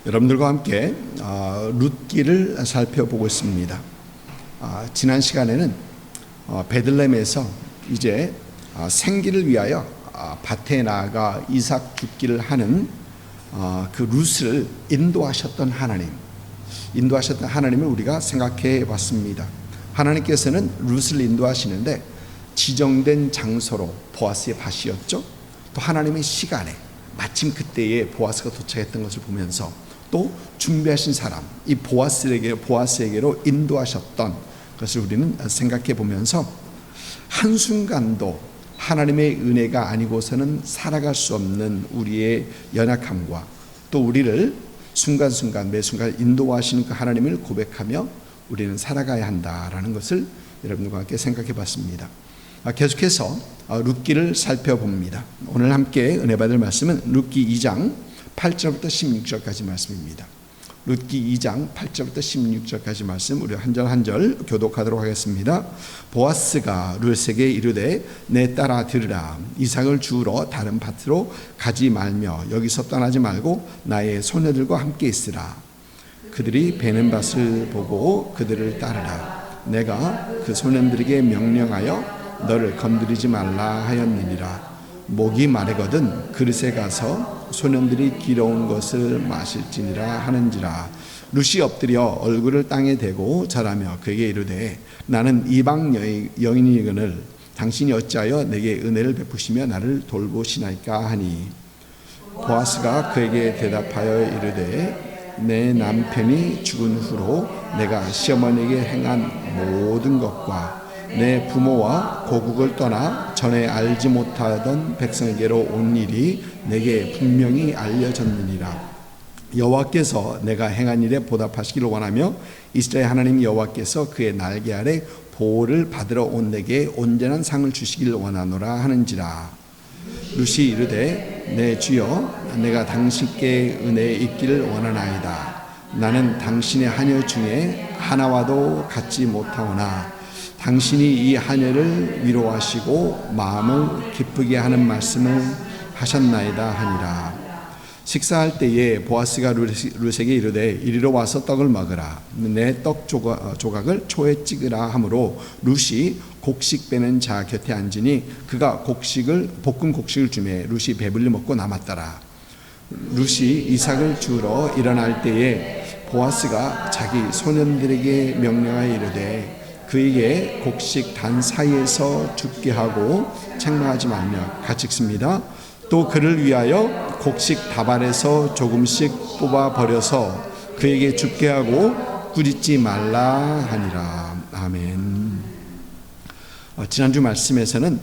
여러분들과 함께 룻기를 살펴보고 있습니다. 지난 시간에는 베들레헴에서 이제 생기를 위하여 밭에 나아가 이삭 죽기를 하는 그 룻을 인도하셨던 하나님을 우리가 생각해 봤습니다. 하나님께서는 룻을 인도하시는데 지정된 장소로 보아스의 밭이었죠. 또 하나님의 시간에 마침 그때에 보아스가 도착했던 것을 보면서 또 준비하신 사람, 이 보아스에게로 인도하셨던 것을 우리는 생각해 보면서 한순간도 하나님의 은혜가 아니고서는 살아갈 수 없는 우리의 연약함과 또 우리를 순간순간 매순간 인도하시는 그 하나님을 고백하며 우리는 살아가야 한다라는 것을 여러분과 함께 생각해 봤습니다. 계속해서 룻기를 살펴봅니다. 오늘 함께 은혜 받을 말씀은 룻기 2장 8절부터 16절까지 말씀입니다. 룻기 2장 8절부터 16절까지 말씀 우리 한 절 한 절 교독하도록 하겠습니다. 보아스가 룻에게 이르되 내 딸아 들으라. 이삭을 주우러 다른 밭으로 가지 말며 여기서 떠나지 말고 나의 소녀들과 함께 있으라. 그들이 베는 밭을 보고 그들을 따르라. 내가 그 소년들에게 명령하여 너를 건드리지 말라 하였느니라. 목이 마르거든 그릇에 가서 소년들이 길어온 것을 마실지니라 하는지라. 룻이 엎드려 얼굴을 땅에 대고 절하며 그에게 이르되 나는 이방 여인이거늘 당신이 어찌하여 내게 은혜를 베푸시며 나를 돌보시나이까 하니 보아스가 그에게 대답하여 이르되 내 남편이 죽은 후로 내가 시어머니에게 행한 모든 것과 내 부모와 고국을 떠나 전에 알지 못하던 백성에게로 온 일이 내게 분명히 알려졌느니라. 여호와께서 내가 행한 일에 보답하시기를 원하며 이스라엘 하나님 여호와께서 그의 날개 아래 보호를 받으러 온 내게 온전한 상을 주시기를 원하노라 하는지라. 룻이 이르되 내 주여 내가 당신께 은혜에 있기를 원하나이다. 나는 당신의 하녀 중에 하나와도 같지 못하오나 당신이 이 하녀를 위로하시고 마음을 기쁘게 하는 말씀을 하셨나이다 하니라. 식사할 때에 보아스가 룻에게 이르되 이리로 와서 떡을 먹으라. 내 떡 조각을 초에 찍으라 하므로 룻이 곡식 빼는 자 곁에 앉으니 그가 볶은 곡식을 주매 룻이 배불리 먹고 남았더라. 룻이 이삭을 주우러 일어날 때에 보아스가 자기 소년들에게 명령하여 이르되 그에게 곡식 단 사이에서 죽게 하고 책망하지 말며 같이 읽습니다. 또 그를 위하여 곡식 다발에서 조금씩 뽑아 버려서 그에게 죽게 하고 꾸짖지 말라 하니라. 아멘. 지난주 말씀에서는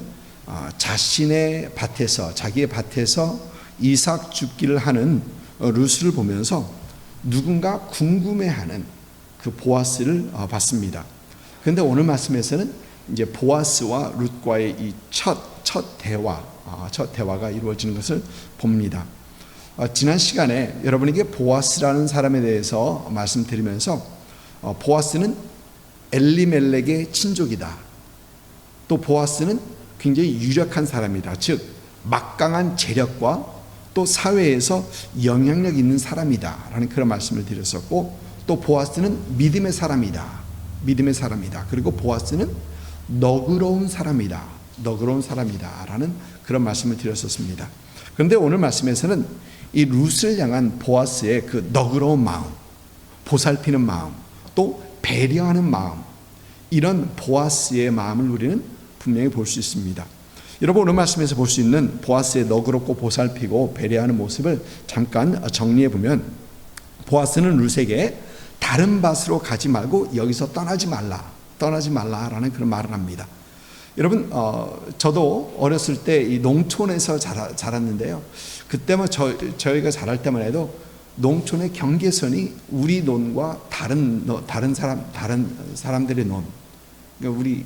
자신의 밭에서 자기의 밭에서 이삭 죽기를 하는 룻을 보면서 누군가 궁금해하는 그 보아스를 봤습니다. 그런데 오늘 말씀에서는 이제 보아스와 룻과의 이 첫 대화가 이루어지는 것을 봅니다. 지난 시간에 여러분에게 보아스라는 사람에 대해서 말씀드리면서 보아스는 엘리멜렉의 친족이다. 또 보아스는 굉장히 유력한 사람이다. 즉 막강한 재력과 또 사회에서 영향력 있는 사람이다 라는 그런 말씀을 드렸었고, 또 보아스는 믿음의 사람이다. 그리고 보아스는 너그러운 사람이다 라는 그런 말씀을 드렸었습니다. 그런데 오늘 말씀에서는 이 룻을 향한 보아스의 그 너그러운 마음, 보살피는 마음, 또 배려하는 마음, 이런 보아스의 마음을 우리는 분명히 볼 수 있습니다. 여러분, 오늘 말씀에서 볼 수 있는 보아스의 너그럽고 보살피고 배려하는 모습을 잠깐 정리해 보면, 보아스는 룻에게 다른 밭으로 가지 말고 여기서 떠나지 말라라는 그런 말을 합니다. 여러분, 저도 어렸을 때 이 농촌에서 자랐는데요. 그때만 저희가 자랄 때만 해도 농촌의 경계선이 우리 논과 다른 사람들의 논, 그러니까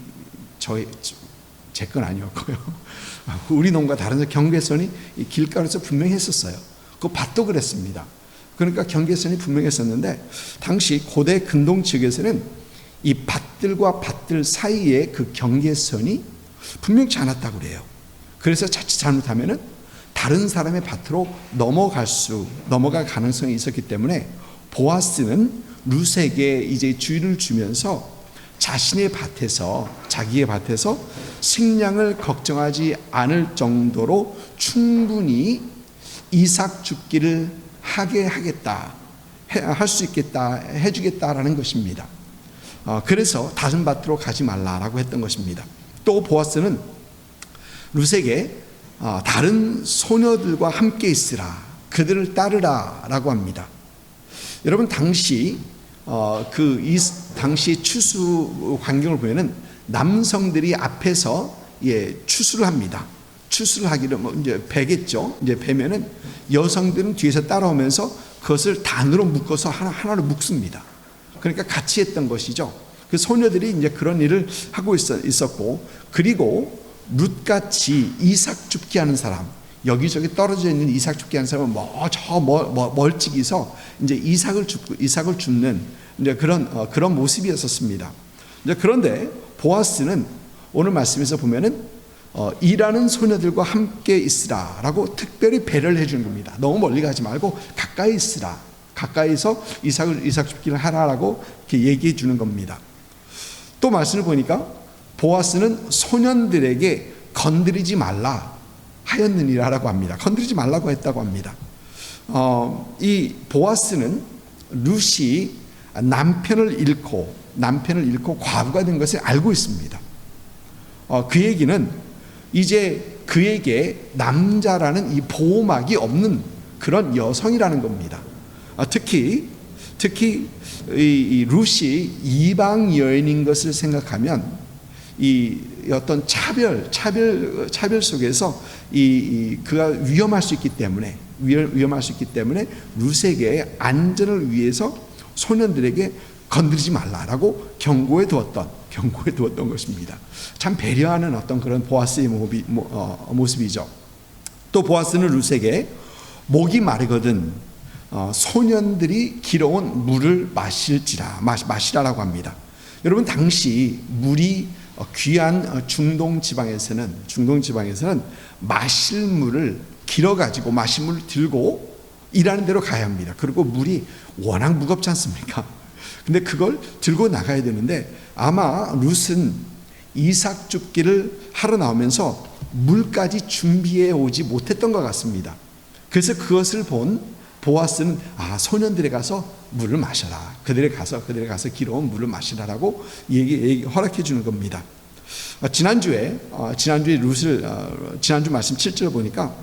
제 건 아니었고요. 우리 논과 다른 경계선이 길가에서 분명히 했었어요. 그 밭도 그랬습니다. 그러니까 경계선이 분명했었는데, 당시 고대 근동 지역에서는 이 밭들과 밭들 사이에 그 경계선이 분명치 않았다고 그래요. 그래서 자칫 잘못하면은 다른 사람의 밭으로 넘어갈 가능성이 있었기 때문에 보아스는 룻에게 이제 주인을 주면서 자기의 밭에서 식량을 걱정하지 않을 정도로 충분히 이삭 줍기를 할 수 있겠다, 해주겠다라는 것입니다. 그래서 다른 밭으로 가지 말라라고 했던 것입니다. 또 보아스는 룻에게 다른 소녀들과 함께 있으라, 그들을 따르라라고 합니다. 여러분, 당시 추수 환경을 보면은 남성들이 앞에서 추수를 합니다. 추수를 하기를 이제 배겠죠. 이제 배면은 여성들은 뒤에서 따라오면서 그것을 단으로 묶어서 하나로 묶습니다. 그러니까 같이 했던 것이죠. 그 소녀들이 이제 그런 일을 하고 있었고, 그리고 룻같이 이삭 줍기 하는 사람, 여기저기 떨어져 있는 이삭 줍기 하는 사람은 멀찍이서 이제 이삭을 줍는 이제 그런 모습이었었습니다. 이제 그런데 보아스는 오늘 말씀에서 보면은 일하는 소녀들과 함께 있으라라고 특별히 배려를 해주는 겁니다. 너무 멀리 가지 말고 가까이 있으라, 가까이서 이삭 줍기를 하라라고 이렇게 얘기해 주는 겁니다. 또 말씀을 보니까 보아스는 소년들에게 건드리지 말라 하였느니라라고 합니다. 건드리지 말라고 했다고 합니다. 이 보아스는 룻이 남편을 잃고 과부가 된 것을 알고 있습니다. 그 얘기는 이제 그에게 남자라는 이 보호막이 없는 그런 여성이라는 겁니다. 특히 이 룻이 이방 여인인 것을 생각하면 이 어떤 차별 속에서 그가 위험할 수 있기 때문에 룻에게 안전을 위해서 소년들에게 건드리지 말라라고 경고해 두었던 것입니다. 참 배려하는 어떤 그런 보아스의 모습이죠. 또 보아스는 룻에게 목이 마르거든 소년들이 길어온 물을 마시라라고 합니다. 여러분, 당시 물이 귀한 중동 지방에서는 마실 물을 길어가지고 마실 물을 들고 일하는 데로 가야 합니다. 그리고 물이 워낙 무겁지 않습니까? 근데 그걸 들고 나가야 되는데 아마 룻은 이삭 줍기를 하러 나오면서 물까지 준비해 오지 못했던 것 같습니다. 그래서 그것을 본 보아스는 소년들에 가서 물을 마셔라, 그들에 가서 길어온 물을 마시라라고 허락해 주는 겁니다. 지난주에 지난주 말씀 7절 보니까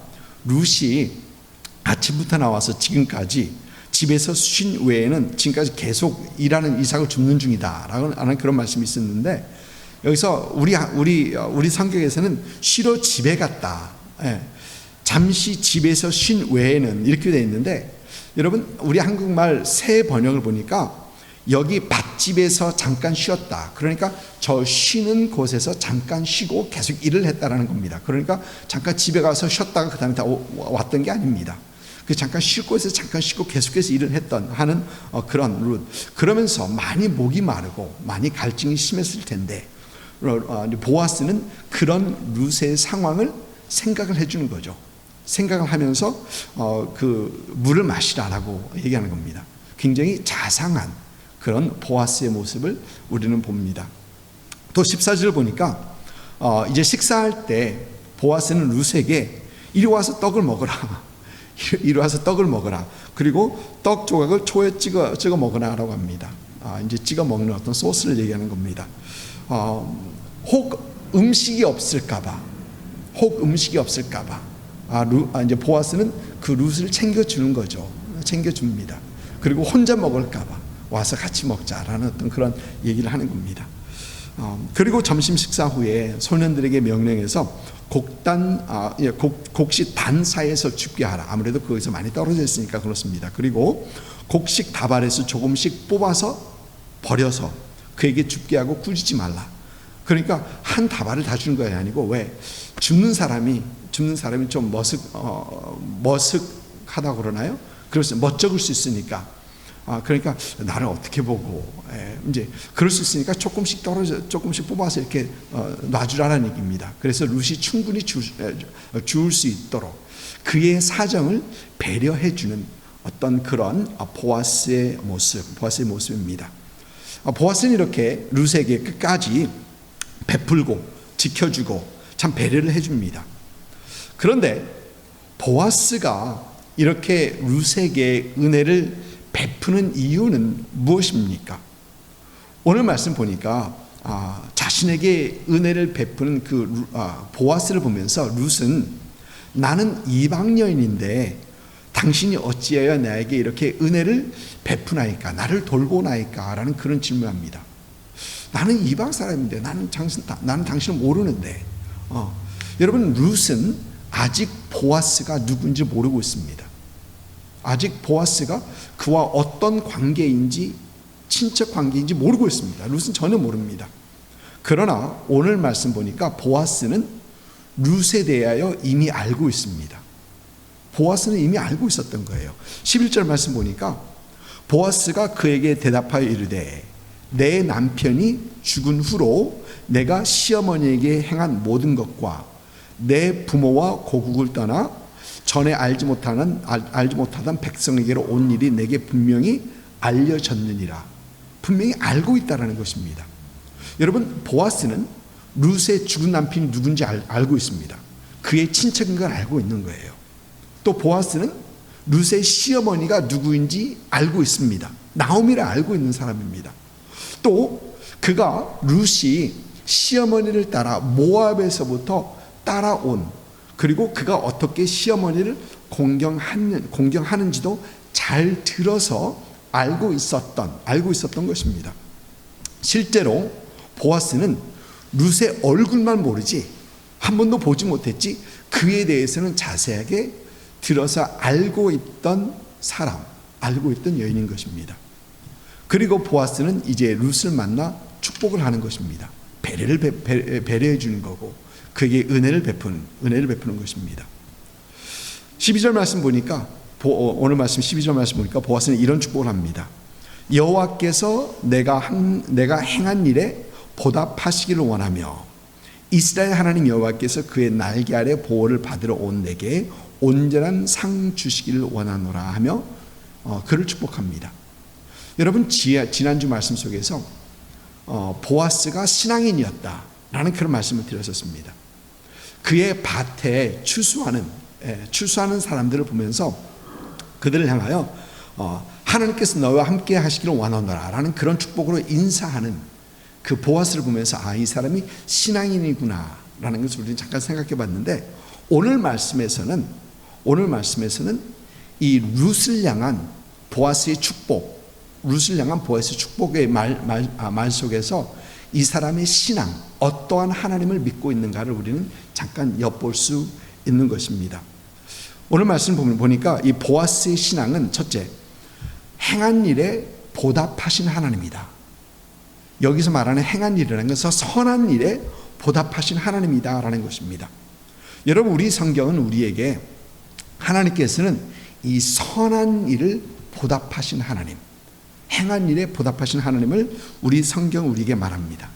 룻이 아침부터 나와서 지금까지 집에서 쉰 외에는 지금까지 계속 일하는 이삭을 줍는 중이다라는 그런 말씀이 있었는데, 여기서 우리 성경에서는 쉬러 집에 갔다, 잠시 집에서 쉰 외에는 이렇게 되어 있는데, 여러분, 우리 한국말 새 번역을 보니까 여기 밭집에서 잠깐 쉬었다, 그러니까 저 쉬는 곳에서 잠깐 쉬고 계속 일을 했다라는 겁니다. 그러니까 잠깐 집에 가서 쉬었다가 그 다음에 다 왔던 게 아닙니다. 그 잠깐 쉴 곳에서 잠깐 쉬고 계속해서 일을 하는 그런 룻. 그러면서 많이 목이 마르고 많이 갈증이 심했을 텐데 보아스는 그런 룻의 상황을 생각을 해주는 거죠. 생각을 하면서 그 물을 마시라라고 얘기하는 겁니다. 굉장히 자상한 그런 보아스의 모습을 우리는 봅니다. 또 14절 보니까 이제 식사할 때 보아스는 룻에게 이리 와서 떡을 먹어라. 그리고 떡 조각을 초에 찍어 먹으라라고 합니다. 이제 찍어 먹는 어떤 소스를 얘기하는 겁니다. 혹 음식이 없을까봐. 이제 보아스는 그 룻을 챙겨주는 거죠. 챙겨줍니다. 그리고 혼자 먹을까봐 와서 같이 먹자라는 어떤 그런 얘기를 하는 겁니다. 그리고 점심 식사 후에 소년들에게 명령해서 곡식 단사에서 줍게 하라. 아무래도 거기서 많이 떨어져 있으니까 그렇습니다. 그리고 곡식 다발에서 조금씩 뽑아서 버려서 그에게 줍게 하고 꾸짖지 말라. 그러니까 한 다발을 다 주는 거 아니고, 왜 줍는 사람이 좀 머쓱하다고 그러나요? 그래서 멋쩍을 수 있으니까. 그러니까 나를 어떻게 보고, 이제 그럴 수 있으니까 조금씩 뽑아서 이렇게 놔주라는 얘기입니다. 그래서 룻이 충분히 주울 수 있도록. 그의 사정을 배려해주는 어떤 그런 보아스의 모습입니다. 보아스는 이렇게 룻에게 끝까지 베풀고 지켜주고 참 배려를 해줍니다. 그런데 보아스가 이렇게 룻에게 은혜를 베푸는 이유는 무엇입니까? 오늘 말씀 보니까 자신에게 은혜를 베푸는 보아스를 보면서 룻은 나는 이방 여인인데 당신이 어찌하여 나에게 이렇게 은혜를 베푸나이까, 나를 돌보나이까 라는 그런 질문합니다. 나는 이방 사람인데 나는 당신을 모르는데. 여러분, 룻은 아직 보아스가 누군지 모르고 있습니다. 아직 보아스가 그와 어떤 관계인지, 친척 관계인지 모르고 있습니다. 룻은 전혀 모릅니다. 그러나 오늘 말씀 보니까 보아스는 룻에 대하여 이미 알고 있습니다. 보아스는 이미 알고 있었던 거예요. 11절 말씀 보니까 보아스가 그에게 대답하여 이르되 내 남편이 죽은 후로 내가 시어머니에게 행한 모든 것과 내 부모와 고국을 떠나 전에 알지 못하던 백성에게로 온 일이 내게 분명히 알려졌느니라. 분명히 알고 있다라는 것입니다. 여러분, 보아스는 룻의 죽은 남편이 누군지 알고 있습니다. 그의 친척인 걸 알고 있는 거예요. 또 보아스는 룻의 시어머니가 누구인지 알고 있습니다. 나오미를 알고 있는 사람입니다. 또 그가 룻이 시어머니를 따라 모압에서부터 따라온, 그리고 그가 어떻게 시어머니를 공경하는지도 잘 들어서 알고 있었던 것입니다. 실제로 보아스는 룻의 얼굴만 모르지 한 번도 보지 못했지 그에 대해서는 자세하게 들어서 알고 있던 여인인 것입니다. 그리고 보아스는 이제 룻을 만나 축복을 하는 것입니다. 배려해 주는 거고 그에게 은혜를 베푸는 것입니다. 12절 말씀 보니까 오늘 말씀 12절 말씀 보니까 보아스는 이런 축복을 합니다. 여호와께서 내가 행한 일에 보답하시기를 원하며 이스라엘 하나님 여호와께서 그의 날개 아래 보호를 받으러 온 내게 온전한 상 주시기를 원하노라 하며 그를 축복합니다. 여러분, 지난주 말씀 속에서 보아스가 신앙인이었다라는 그런 말씀을 드렸었습니다. 그의 밭에 추수하는 사람들을 보면서 그들을 향하여 하나님께서 너와 함께 하시기를 원하노라 라는 그런 축복으로 인사하는 그 보아스를 보면서 이 사람이 신앙인이구나 라는 것을 우리는 잠깐 생각해 봤는데, 오늘 말씀에서는 이 룻을 향한 보아스의 축복의 말 속에서 이 사람의 신앙, 어떠한 하나님을 믿고 있는가를 우리는 잠깐 엿볼 수 있는 것입니다. 오늘 말씀 보니까 이 보아스의 신앙은 첫째, 행한 일에 보답하신 하나님이다. 여기서 말하는 행한 일이라는 것은 선한 일에 보답하신 하나님이다라는 것입니다. 여러분, 우리 성경은 우리에게 하나님께서는 이 선한 일을 보답하신 하나님, 행한 일에 보답하신 하나님을 우리 성경 우리에게 말합니다.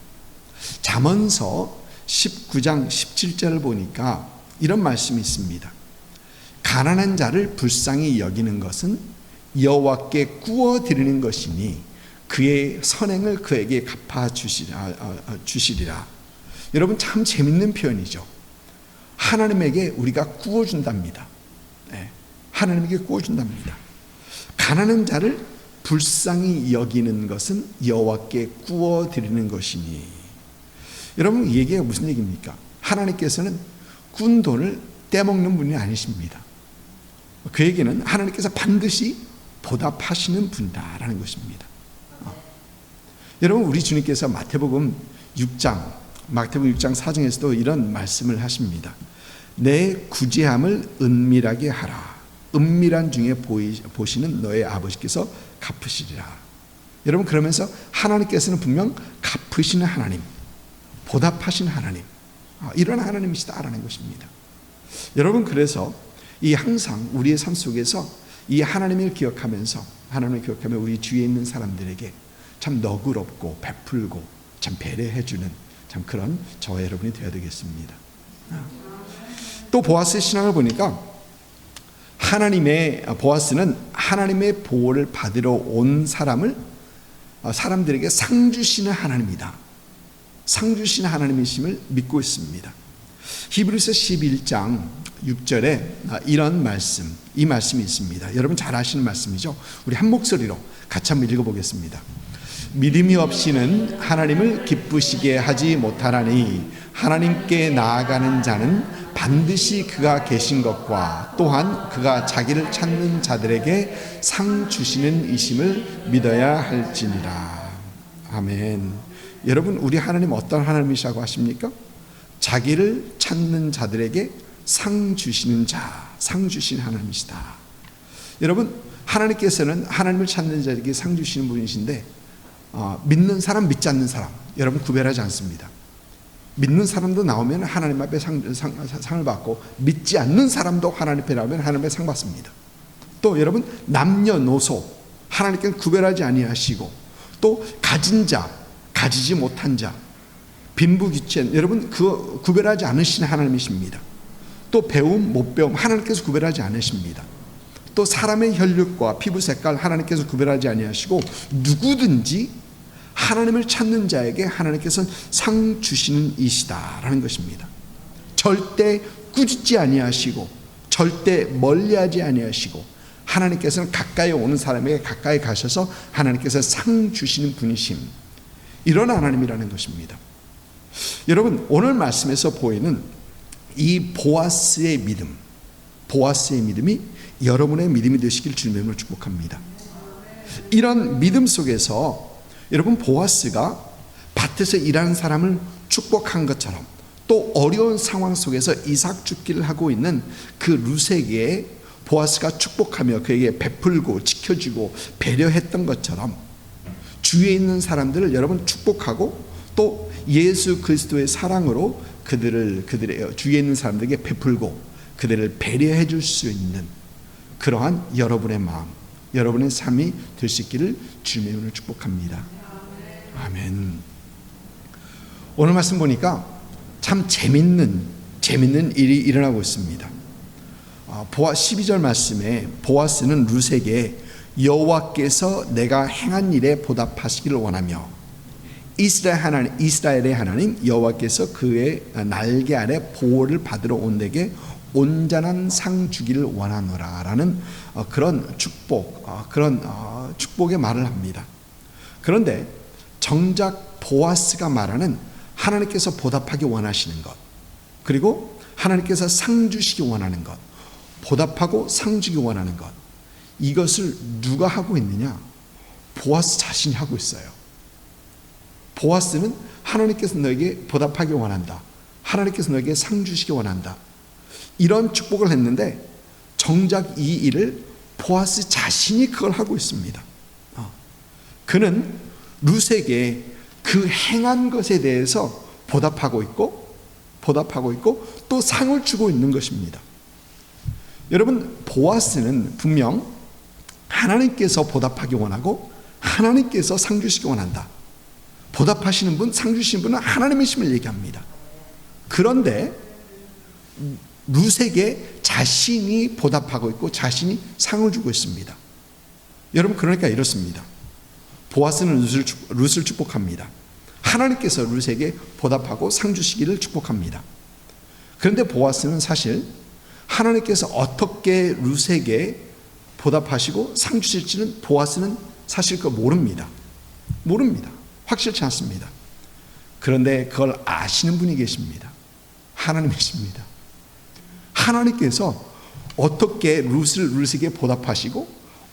잠언서 19장 17절을 보니까 이런 말씀이 있습니다. 가난한 자를 불쌍히 여기는 것은 여호와께 구워 드리는 것이니 그의 선행을 그에게 갚아 주시리라. 여러분, 참 재밌는 표현이죠. 하나님에게 우리가 구워준답니다. 하나님에게 구워준답니다. 가난한 자를 불쌍히 여기는 것은 여호와께 구워 드리는 것이니. 여러분, 이 얘기가 무슨 얘기입니까? 하나님께서는 꾼 돈을 떼먹는 분이 아니십니다. 그 얘기는 하나님께서 반드시 보답하시는 분이다라는 것입니다. 여러분, 우리 주님께서 마태복음 6장 4장에서도 이런 말씀을 하십니다. 내 구제함을 은밀하게 하라. 은밀한 중에 보시는 너의 아버지께서 갚으시리라. 여러분, 그러면서 하나님께서는 분명 갚으시는 하나님, 보답하시는 하나님, 이런 하나님이시다라는 것입니다. 여러분, 그래서 이 항상 우리의 삶 속에서 이 하나님을 기억하면서 우리 주위에 있는 사람들에게 참 너그럽고 베풀고 참 배려해주는 참 그런 저와 여러분이 되어야 되겠습니다. 또 보아스의 신앙을 보니까 보아스는 하나님의 보호를 받으러 온 사람들에게 상 주시는 하나님이다. 상 주시는 하나님이심을 믿고 있습니다. 히브리서 11장 6절에 이런 말씀, 이 말씀이 있습니다. 여러분 잘 아시는 말씀이죠. 우리 한 목소리로 같이 한번 읽어보겠습니다. 믿음이 없이는 하나님을 기쁘시게 하지 못하나니 하나님께 나아가는 자는 반드시 그가 계신 것과 또한 그가 자기를 찾는 자들에게 상 주시는 이심을 믿어야 할지니라. 아멘. 여러분, 우리 하나님 어떤 하나님이시라고 하십니까? 자기를 찾는 자들에게 상 주시는 자, 상 주시는 하나님이시다. 여러분, 하나님께서는 하나님을 찾는 자에게 상 주시는 분이신데 믿는 사람, 믿지 않는 사람, 여러분 구별하지 않습니다. 믿는 사람도 나오면 하나님 앞에 상을 받고, 믿지 않는 사람도 하나님 앞에 나오면 하나님 앞에 상 받습니다. 또 여러분, 남녀노소 하나님께는 구별하지 아니하시고, 또 가진 자, 가지지 못한 자, 빈부귀천, 여러분 그 구별하지 않으시는 하나님이십니다. 또 배움, 못 배움 하나님께서 구별하지 않으십니다. 또 사람의 혈육과 피부 색깔 하나님께서 구별하지 아니하시고, 누구든지 하나님을 찾는 자에게 하나님께서는 상 주시는 이시다라는 것입니다. 절대 꾸짖지 아니하시고, 절대 멀리하지 아니하시고, 하나님께서는 가까이 오는 사람에게 가까이 가셔서 하나님께서 상 주시는 분이심, 이런 하나님이라는 것입니다. 여러분, 오늘 말씀에서 보이는 이 보아스의 믿음이 여러분의 믿음이 되시길 주님으로 축복합니다. 이런 믿음 속에서 여러분, 보아스가 밭에서 일하는 사람을 축복한 것처럼, 또 어려운 상황 속에서 이삭 죽기를 하고 있는 그 룻에게 보아스가 축복하며 그에게 베풀고 지켜주고 배려했던 것처럼, 주위에 있는 사람들을 여러분 축복하고, 또 예수 그리스도의 사랑으로 그들의 주위에 있는 사람들에게 베풀고 그들을 배려해 줄 수 있는 그러한 여러분의 마음, 여러분의 삶이 될 수 있기를 주님의 이름으로 축복합니다. 아멘. 오늘 말씀 보니까 참 재밌는 일이 일어나고 있습니다. 12절 말씀에 보아스는 룻에게 여호와께서 내가 행한 일에 보답하시기를 원하며 이스라엘의 하나님 여호와께서 그의 날개 아래 보호를 받으러 온 데게 온전한 상 주기를 원하노라라는 그런 축복의 말을 합니다. 그런데 정작 보아스가 말하는 하나님께서 보답하기 원하시는 것, 그리고 하나님께서 상 주시기 원하는 것, 보답하고 상 주기 원하는 것, 이것을 누가 하고 있느냐? 보아스 자신이 하고 있어요. 보아스는 하나님께서 너에게 보답하기 원한다, 하나님께서 너에게 상 주시기 원한다, 이런 축복을 했는데 정작 이 일을 보아스 자신이 그걸 하고 있습니다. 그는 룻에게 그 행한 것에 대해서 보답하고 있고 또 상을 주고 있는 것입니다. 여러분, 보아스는 분명 하나님께서 보답하기 원하고 하나님께서 상 주시기 원한다. 보답하시는 분, 상 주시는 분은 하나님이심을 얘기합니다. 그런데 룻에게 자신이 보답하고 있고 자신이 상을 주고 있습니다. 여러분, 그러니까 이렇습니다. 보아스는 룻을 축복합니다. 하나님께서 룻에게 보답하고 상 주시기를 축복합니다. 그런데 보아스는 사실 하나님께서 어떻게 룻에게 보답하시고 상 주실지는 보아스는 사실 그거 모릅니다. 확실치 않습니다. 그런데 그걸 아시는 분이 계십니다. 하나님이십니다. 하나님께서 어떻게 룻에게 보답하시고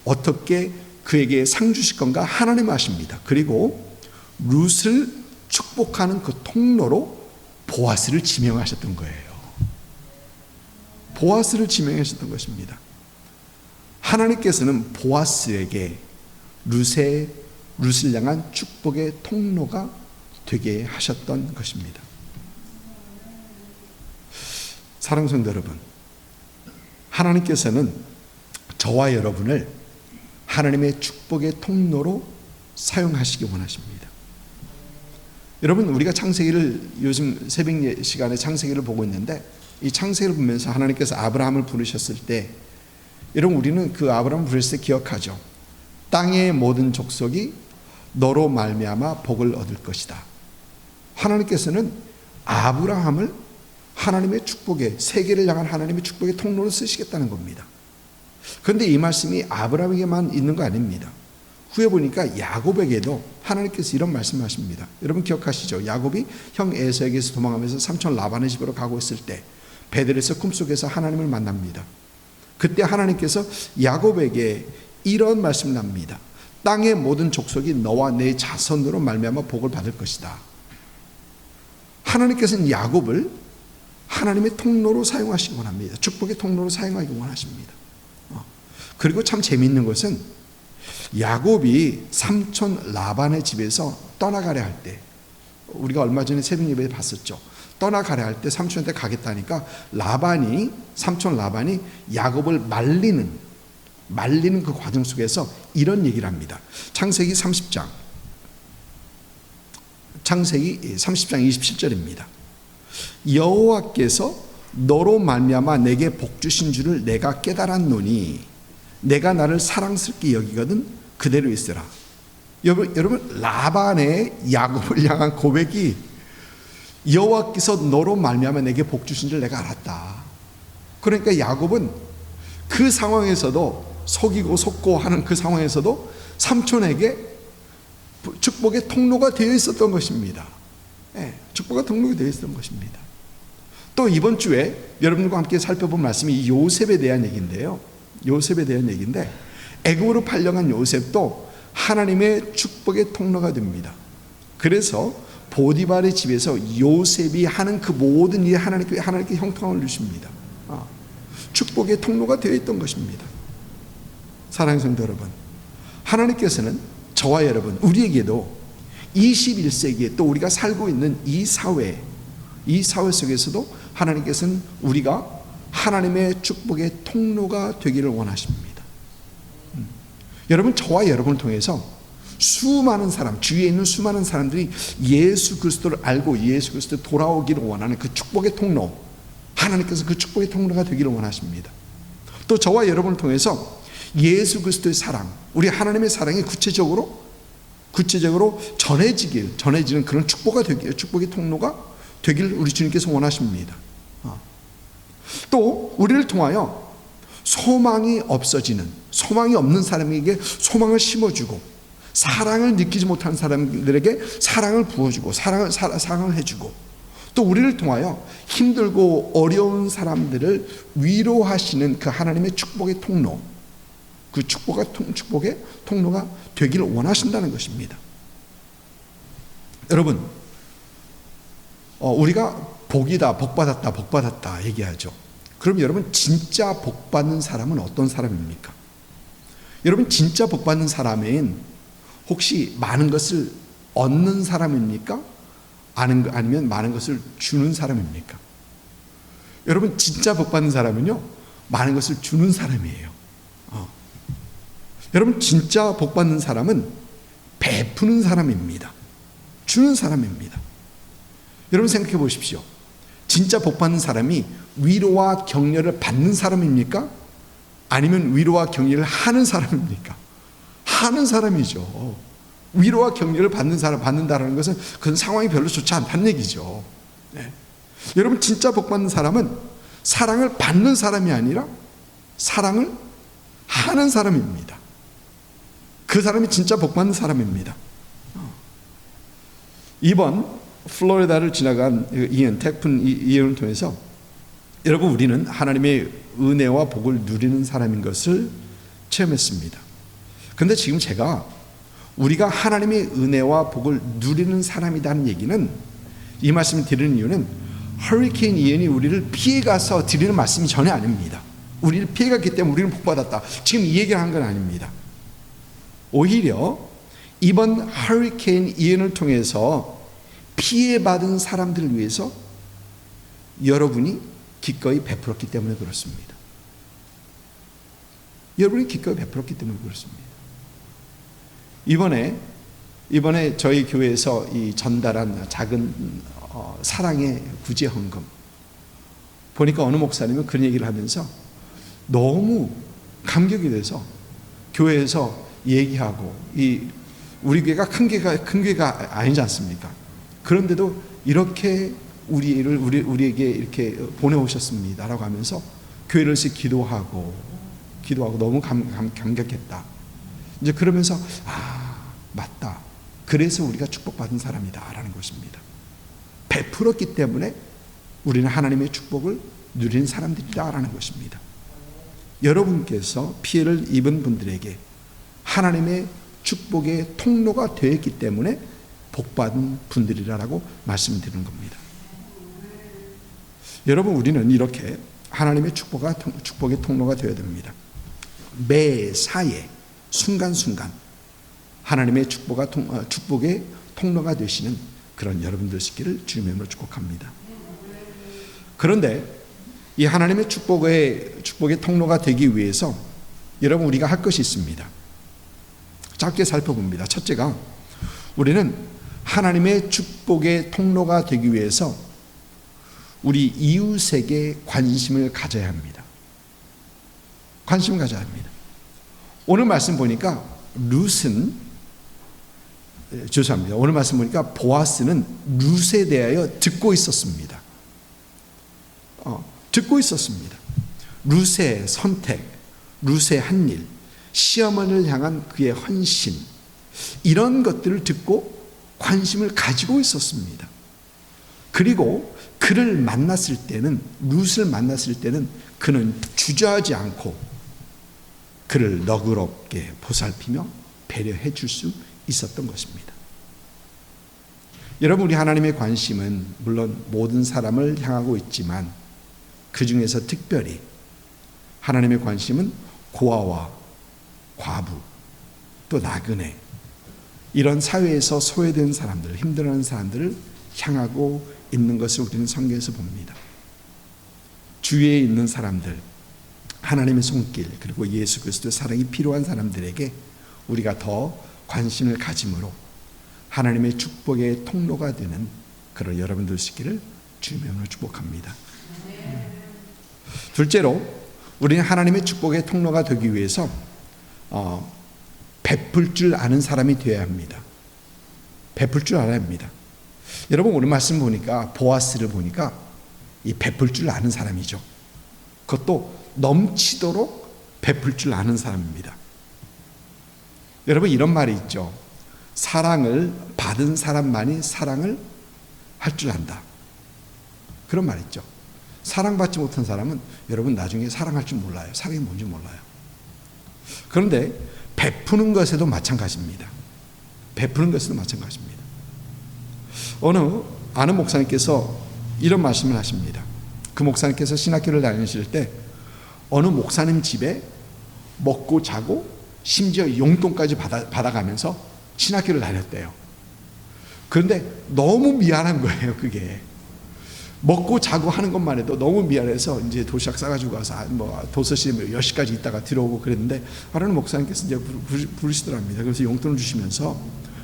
어떻게 그에게 상 주실 건가 하나님 아십니다. 그리고 룻을 축복하는 그 통로로 보아스를 지명하셨던 거예요. 보아스를 지명하셨던 것입니다. 하나님께서는 보아스에게 룻을 향한 축복의 통로가 되게 하셨던 것입니다. 사랑하는 성도 여러분, 하나님께서는 저와 여러분을 하나님의 축복의 통로로 사용하시기 원하십니다. 여러분, 우리가 창세기를 요즘 새벽 시간에 창세기를 보고 있는데, 이 창세기를 보면서 하나님께서 아브라함을 부르셨을 때 여러분, 우리는 그 아브라함 부르실 때 기억하죠. 땅의 모든 족속이 너로 말미암아 복을 얻을 것이다. 하나님께서는 아브라함을 하나님의 축복의, 세계를 향한 하나님의 축복의 통로로 쓰시겠다는 겁니다. 그런데 이 말씀이 아브라함에게만 있는 거 아닙니다. 후에 보니까 야곱에게도 하나님께서 이런 말씀하십니다. 여러분 기억하시죠? 야곱이 형 에서에게서 도망하면서 삼촌 라반의 집으로 가고 있을 때 베델에서 꿈속에서 하나님을 만납니다. 그때 하나님께서 야곱에게 이런 말씀을 합니다. 땅의 모든 족속이 너와 내 자손으로 말미암아 복을 받을 것이다. 하나님께서는 야곱을 하나님의 통로로 사용하시기 원합니다. 축복의 통로로 사용하기 원하십니다. 그리고 참 재미있는 것은 야곱이 삼촌 라반의 집에서 떠나가려 할 때, 우리가 얼마 전에 새벽 예배에 봤었죠. 떠나가려 할 때 삼촌한테 가겠다니까 삼촌 라반이 야곱을 말리는 그 과정 속에서 이런 얘기를 합니다. 창세기 30장 27절입니다. 여호와께서 너로 말미암아 내게 복 주신 줄을 내가 깨달았노니 내가 나를 사랑스럽게 여기거든 그대로 있으라. 여러분 라반의 야곱을 향한 고백이 여호와께서 너로 말미암아 내게 복 주신 줄 내가 알았다. 그러니까 야곱은 그 상황에서도 속이고 속고 하는 그 상황에서도 삼촌에게 축복의 통로가 되어 있었던 것입니다. 축복의 통로가 되어 있었던 것입니다. 또 이번 주에 여러분과 함께 살펴본 말씀이 요셉에 대한 얘기인데요. 요셉에 대한 얘기인데 애굽으로 팔려간 요셉도 하나님의 축복의 통로가 됩니다. 그래서 보디발의 집에서 요셉이 하는 그 모든 일에 하나님께 형통함을 주십니다. 축복의 통로가 되어 있던 것입니다. 사랑하는 성도 여러분, 하나님께서는 저와 여러분, 우리에게도 21세기에 또 우리가 살고 있는 이 사회 속에서도 하나님께서는 우리가 하나님의 축복의 통로가 되기를 원하십니다. 여러분, 저와 여러분을 통해서 수많은 사람, 주위에 있는 수많은 사람들이 예수 그리스도를 알고 예수 그리스도 돌아오기를 원하는 그 축복의 통로, 하나님께서 그 축복의 통로가 되기를 원하십니다. 또 저와 여러분을 통해서 예수 그리스도의 사랑, 우리 하나님의 사랑이 구체적으로 전해지는 그런 축복의 통로가 되기를 우리 주님께서 원하십니다. 또 우리를 통하여 소망이 없는 사람에게 소망을 심어주고, 사랑을 느끼지 못하는 사람들에게 사랑을 부어주고 사랑을 해주고, 또 우리를 통하여 힘들고 어려운 사람들을 위로하시는 그 하나님의 축복의 통로, 그 축복의 통로가 되기를 원하신다는 것입니다. 여러분, 우리가 복이다, 복받았다 얘기하죠. 그럼 여러분, 진짜 복받는 사람은 어떤 사람입니까? 여러분, 진짜 복받는 사람은 혹시 많은 것을 얻는 사람입니까? 아니면 많은 것을 주는 사람입니까? 여러분, 진짜 복받는 사람은요, 많은 것을 주는 사람이에요. 여러분, 진짜 복받는 사람은 베푸는 사람입니다. 주는 사람입니다. 여러분 생각해 보십시오. 진짜 복받는 사람이 위로와 격려를 받는 사람입니까? 아니면 위로와 격려를 하는 사람입니까? 하는 사람이죠. 위로와 격려를 받는다는 것은 그건 상황이 별로 좋지 않다는 얘기죠. 네. 여러분, 진짜 복받는 사람은 사랑을 받는 사람이 아니라 사랑을 하는 사람입니다. 그 사람이 진짜 복받는 사람입니다. 이번 플로리다를 지나간 태풍 이언을 통해서 여러분, 우리는 하나님의 은혜와 복을 누리는 사람인 것을 체험했습니다. 그런데 지금 제가 우리가 하나님의 은혜와 복을 누리는 사람이라는 얘기는, 이 말씀을 드리는 이유는 허리케인 이언이 우리를 피해가서 드리는 말씀이 전혀 아닙니다. 우리를 피해갔기 때문에 우리는 복받았다, 지금 이 얘기를 한 건 아닙니다. 오히려 이번 허리케인 이언을 통해서 피해받은 사람들을 위해서 여러분이 기꺼이 베풀었기 때문에 그렇습니다. 여러분이 기꺼이 베풀었기 때문에 그렇습니다. 이번에 저희 교회에서 이 전달한 작은 사랑의 구제 헌금 보니까 어느 목사님은 그런 얘기를 하면서 너무 감격이 돼서 교회에서 얘기하고, 우리 교회가 큰 교회가 아니지 않습니까? 그런데도 이렇게 우리에게 이렇게 보내오셨습니다라고 하면서 교회를 기도하고 너무 감격했다. 이제 그러면서 맞다. 그래서 우리가 축복받은 사람이다라는 것입니다. 베풀었기 때문에 우리는 하나님의 축복을 누리는 사람들이다라는 것입니다. 여러분께서 피해를 입은 분들에게 하나님의 축복의 통로가 되었기 때문에 복받은 분들이라고 말씀드리는 겁니다. 여러분, 우리는 이렇게 하나님의 축복의 통로가 되어야 됩니다. 매사에 순간순간 하나님의 축복의 통로가 되시는 그런 여러분들 있기를 주님의 이름으로 축복합니다. 그런데 이 하나님의 축복의 통로가 되기 위해서 여러분, 우리가 할 것이 있습니다. 짧게 살펴봅니다. 첫째가, 우리는 하나님의 축복의 통로가 되기 위해서 우리 이웃에게 관심을 가져야 합니다. 관심을 가져야 합니다. 오늘 말씀 보니까 오늘 말씀 보니까 보아스는 룻에 대하여 듣고 있었습니다. 듣고 있었습니다. 룻의 선택, 룻의 한 일, 시어머니를 향한 그의 헌신, 이런 것들을 듣고 관심을 가지고 있었습니다. 그리고 룻을 만났을 때는 그는 주저하지 않고 그를 너그럽게 보살피며 배려해 줄 수 있었던 것입니다. 여러분, 우리 하나님의 관심은 물론 모든 사람을 향하고 있지만 그 중에서 특별히 하나님의 관심은 고아와 과부, 또 나그네, 이런 사회에서 소외된 사람들, 힘들어하는 사람들을 향하고 있는 것을 우리는 성경에서 봅니다. 주위에 있는 사람들, 하나님의 손길, 그리고 예수 그리스도의 사랑이 필요한 사람들에게 우리가 더 관심을 가짐으로 하나님의 축복의 통로가 되는 그런 여러분들 있기를 주님의 이름으로 축복합니다. 둘째로, 우리는 하나님의 축복의 통로가 되기 위해서 베풀 줄 아는 사람이 되어야 합니다. 베풀 줄 알아야 합니다. 여러분, 오늘 말씀 보니까, 보아스를 보니까 이 베풀 줄 아는 사람이죠. 그것도 넘치도록 베풀 줄 아는 사람입니다. 여러분, 이런 말이 있죠. 사랑을 받은 사람만이 사랑을 할 줄 안다. 그런 말이 있죠. 사랑받지 못한 사람은 여러분 나중에 사랑할 줄 몰라요. 사랑이 뭔지 몰라요. 그런데 베푸는 것에도 마찬가지입니다. 베푸는 것에도 마찬가지입니다. 어느 아는 목사님께서 이런 말씀을 하십니다. 그 목사님께서 신학교를 다니실 때 어느 목사님 집에 먹고 자고 심지어 용돈까지 받아가면서 신학교를 다녔대요. 그런데 너무 미안한 거예요. 그게 먹고 자고 하는 것만 해도 너무 미안해서 이제 도시락 싸가지고 가서 도서실에 10시까지 있다가 들어오고 그랬는데, 하루는 목사님께서 이제 부르시더랍니다. 그래서 용돈을 주시면서,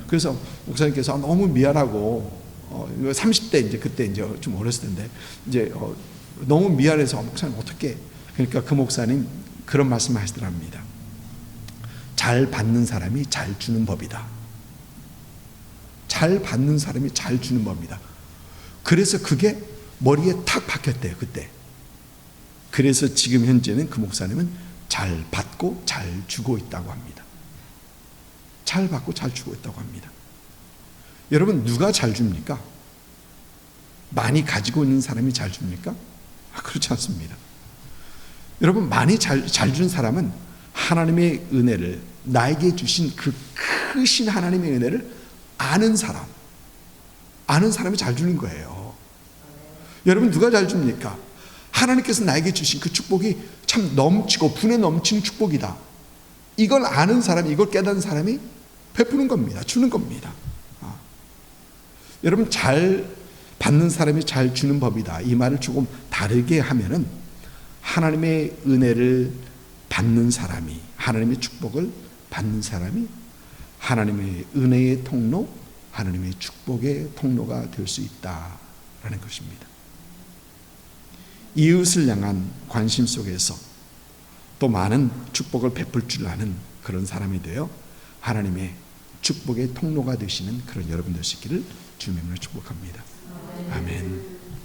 그래서 목사님께서 너무 미안하고 30대 이제 그때 이제 좀 어렸을 텐데 이제 너무 미안해서 목사님 어떻게, 그러니까 그 목사님 그런 말씀을 하시더랍니다. 잘 받는 사람이 잘 주는 법이다. 잘 받는 사람이 잘 주는 법이다. 그래서 그게 머리에 탁 박혔대요, 그때. 그래서 지금 현재는 그 목사님은 잘 받고 잘 주고 있다고 합니다. 잘 받고 잘 주고 있다고 합니다. 여러분, 누가 잘 줍니까? 많이 가지고 있는 사람이 잘 줍니까? 그렇지 않습니다. 여러분, 많이 잘 준 사람은 하나님의 은혜를, 나에게 주신 그 크신 하나님의 은혜를 아는 사람이 잘 주는 거예요. 여러분, 누가 잘 줍니까? 하나님께서 나에게 주신 그 축복이 참 넘치고 분에 넘치는 축복이다. 이걸 아는 사람이, 이걸 깨닫는 사람이 베푸는 겁니다. 주는 겁니다. 여러분, 잘 받는 사람이 잘 주는 법이다. 이 말을 조금 다르게 하면은 하나님의 은혜를 받는 사람이, 하나님의 축복을 받는 사람이 하나님의 은혜의 통로, 하나님의 축복의 통로가 될 수 있다라는 것입니다. 이웃을 향한 관심 속에서 또 많은 축복을 베풀 줄 아는 그런 사람이 되어 하나님의 축복의 통로가 되시는 그런 여러분 되시기를 주님으로 축복합니다. 아멘.